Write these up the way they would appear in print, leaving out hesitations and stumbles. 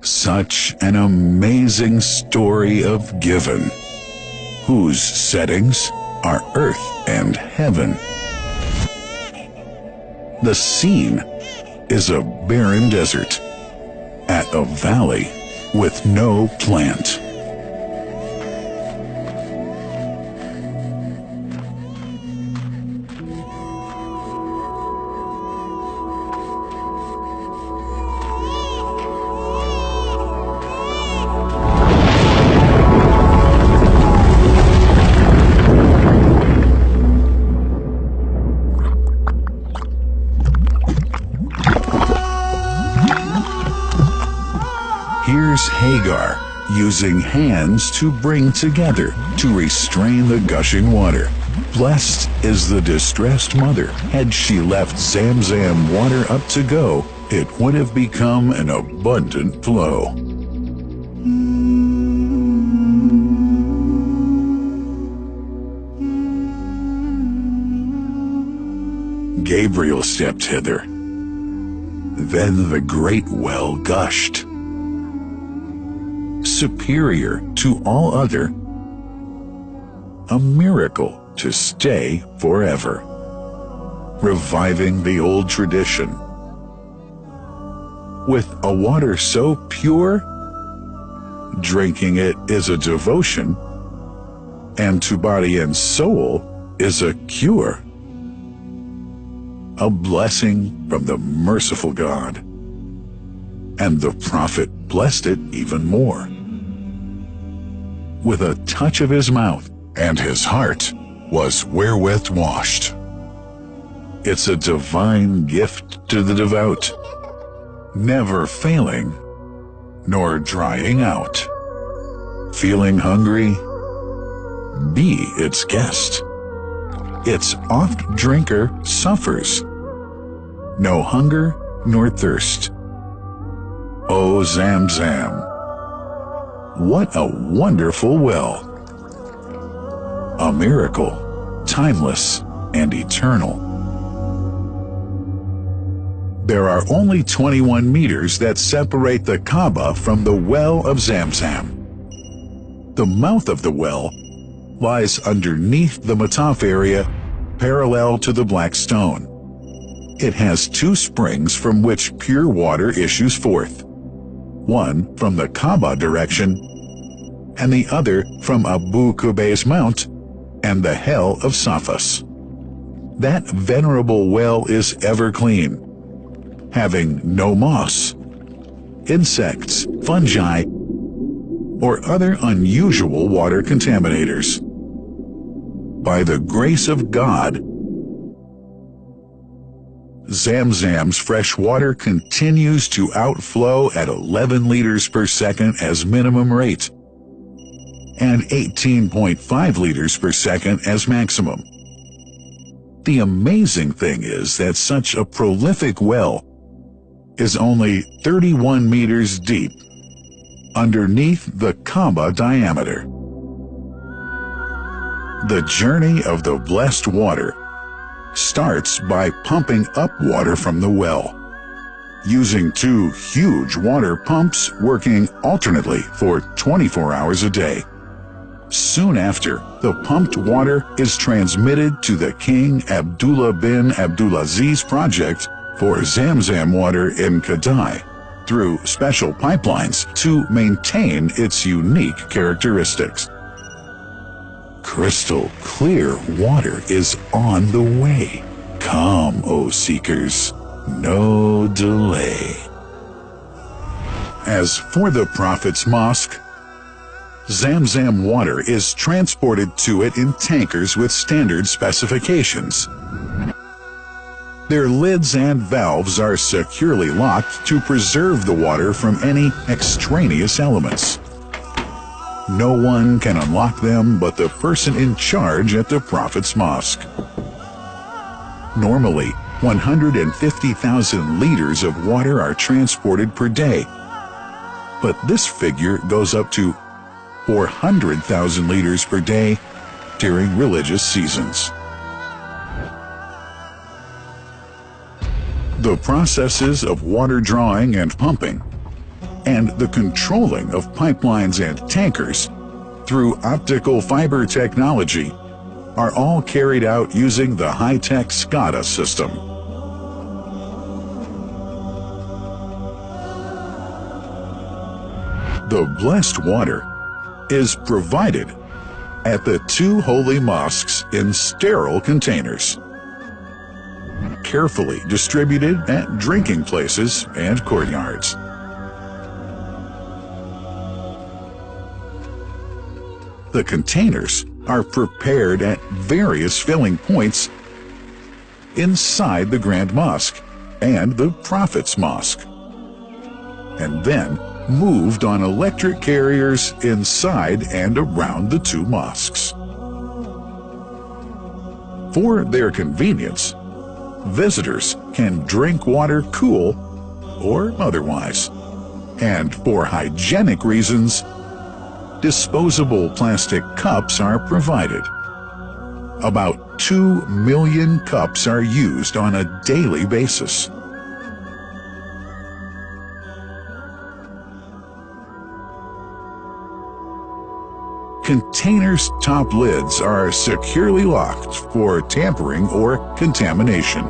Such an amazing story of giving, whose settings are earth and heaven. The scene is a barren desert at a valley with no plant. Here's Hagar using hands to bring together to restrain the gushing water. Blessed is the distressed mother. Had she left Zam Zam water up to go, it would have become an abundant flow. Gabriel stepped hither. Then the great well gushed, superior to all other, a miracle to stay forever, reviving the old tradition. With a water so pure, drinking it is a devotion, and to body and soul is a cure, a blessing from the merciful God. And the prophet blessed it even more. With a touch of his mouth, and his heart was wherewith washed. It's a divine gift to the devout, never failing, nor drying out. Feeling hungry? Be its guest. Its oft-drinker suffers no hunger nor thirst. Oh, Zam Zam, what a wonderful well! A miracle, timeless and eternal. There are only 21 meters that separate the Kaaba from the well of Zam Zam. The mouth of the well lies underneath the Mataf area, parallel to the black stone. It has two springs from which pure water issues forth, one from the Kaaba direction, and the other from Abu Qubay's Mount and the Hell of Safas. That venerable well is ever clean, having no moss, insects, fungi, or other unusual water contaminators. By the grace of God, Zam Zam's fresh water continues to outflow at 11 liters per second as minimum rate, and 18.5 liters per second as maximum. The amazing thing is that such a prolific well is only 31 meters deep, underneath the Kaaba diameter. The journey of the blessed water starts by pumping up water from the well, using two huge water pumps working alternately for 24 hours a day. Soon after, the pumped water is transmitted to the King Abdullah bin Abdulaziz project for Zam Zam water in Kadai through special pipelines to maintain its unique characteristics. Crystal clear water is on the way. Come, O seekers, no delay. As for the Prophet's Mosque, Zam Zam water is transported to it in tankers with standard specifications. Their lids and valves are securely locked to preserve the water from any extraneous elements. No one can unlock them but the person in charge at the Prophet's Mosque. Normally, 150,000 liters of water are transported per day, but this figure goes up to 400,000 liters per day during religious seasons. The processes of water drawing and pumping and the controlling of pipelines and tankers through optical fiber technology are all carried out using the high-tech SCADA system. The blessed water is provided at the two holy mosques in sterile containers, carefully distributed at drinking places and courtyards. The containers are prepared at various filling points inside the Grand Mosque and the Prophet's Mosque, and then moved on electric carriers inside and around the two mosques. For their convenience, visitors can drink water cool or otherwise, and for hygienic reasons, disposable plastic cups are provided. About 2 million cups are used on a daily basis. Containers' top lids are securely locked for tampering or contamination.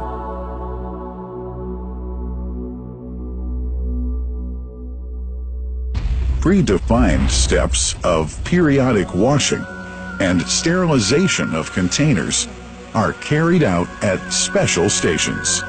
Predefined steps of periodic washing and sterilization of containers are carried out at special stations.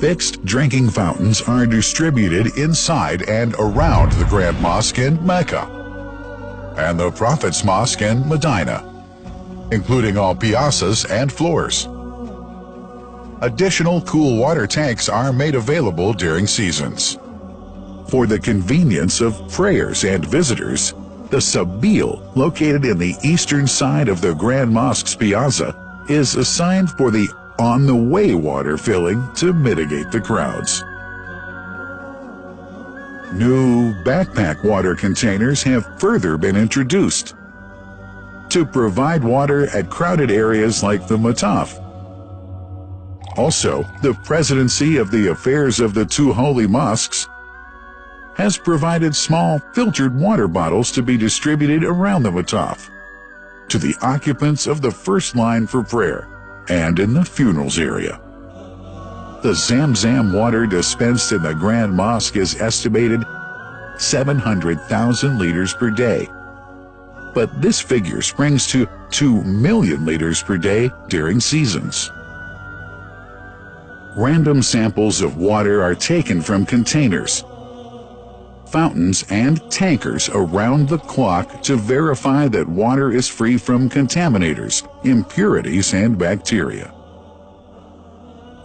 Fixed drinking fountains are distributed inside and around the Grand Mosque in Mecca and the Prophet's Mosque in Medina, including all piazzas and floors. Additional cool water tanks are made available during seasons. For the convenience of prayers and visitors, the Sabil, located in the eastern side of the Grand Mosque's piazza, is assigned for the on-the-way water filling to mitigate the crowds. New backpack water containers have further been introduced to provide water at crowded areas like the Mataf. Also, the Presidency of the Affairs of the Two Holy Mosques has provided small filtered water bottles to be distributed around the Mataf to the occupants of the first line for prayer and in the funerals area. The Zam Zam water dispensed in the Grand Mosque is estimated 700,000 liters per day, but this figure springs to 2 million liters per day during seasons. Random samples of water are taken from containers, fountains, and tankers around the clock to verify that water is free from contaminators, impurities, and bacteria.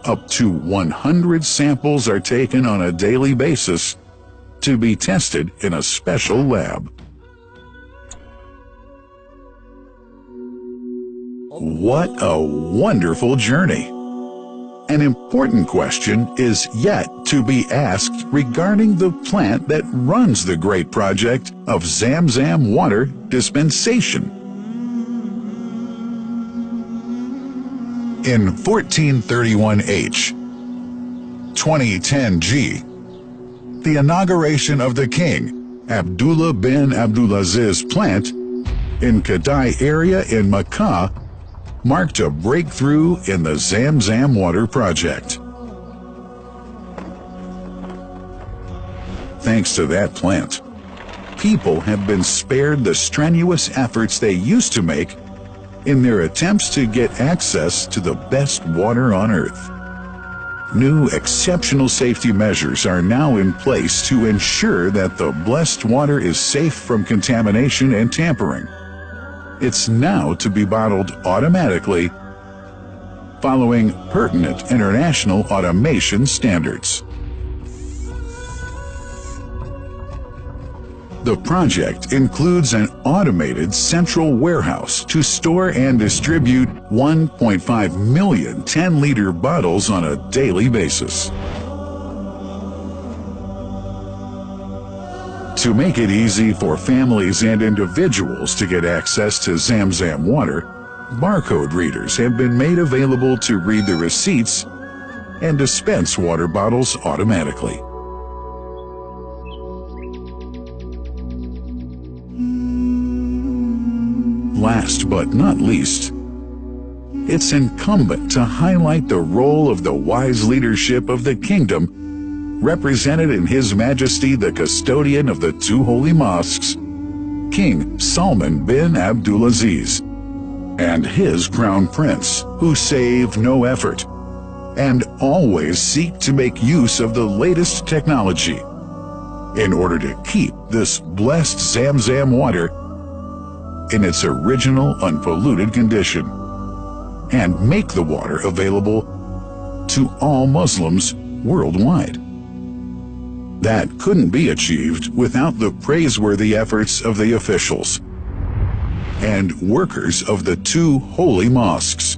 Up to 100 samples are taken on a daily basis to be tested in a special lab. What a wonderful journey! An important question is yet to be asked regarding the plant that runs the great project of Zam Zam water dispensation. In 1431H, 2010G, the inauguration of the King Abdullah bin Abdulaziz plant in Kadai area in Makkah marked a breakthrough in the Zam Zam water project. Thanks to that plant, people have been spared the strenuous efforts they used to make in their attempts to get access to the best water on earth. New exceptional safety measures are now in place to ensure that the blessed water is safe from contamination and tampering. It's now to be bottled automatically following pertinent international automation standards. The project includes an automated central warehouse to store and distribute 1.5 million 10-liter bottles on a daily basis. To make it easy for families and individuals to get access to Zam Zam Water, barcode readers have been made available to read the receipts and dispense water bottles automatically. Last but not least, it's incumbent to highlight the role of the wise leadership of the kingdom represented in His Majesty the custodian of the two holy mosques, King Salman bin Abdulaziz, and his crown prince, who save no effort and always seek to make use of the latest technology in order to keep this blessed Zam Zam water in its original unpolluted condition and make the water available to all Muslims worldwide. That couldn't be achieved without the praiseworthy efforts of the officials and workers of the two holy mosques,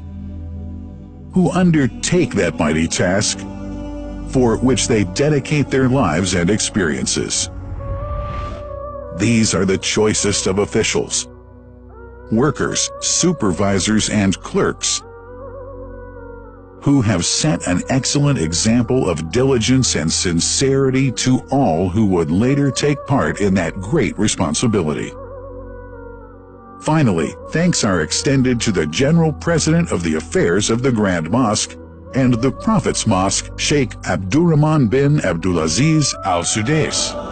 who undertake that mighty task for which they dedicate their lives and experiences. These are the choicest of officials, workers, supervisors, and clerks, who have set an excellent example of diligence and sincerity to all who would later take part in that great responsibility. Finally, thanks are extended to the General President of the Affairs of the Grand Mosque and the Prophet's Mosque, Sheikh Abdurrahman bin Abdulaziz Al Sudais.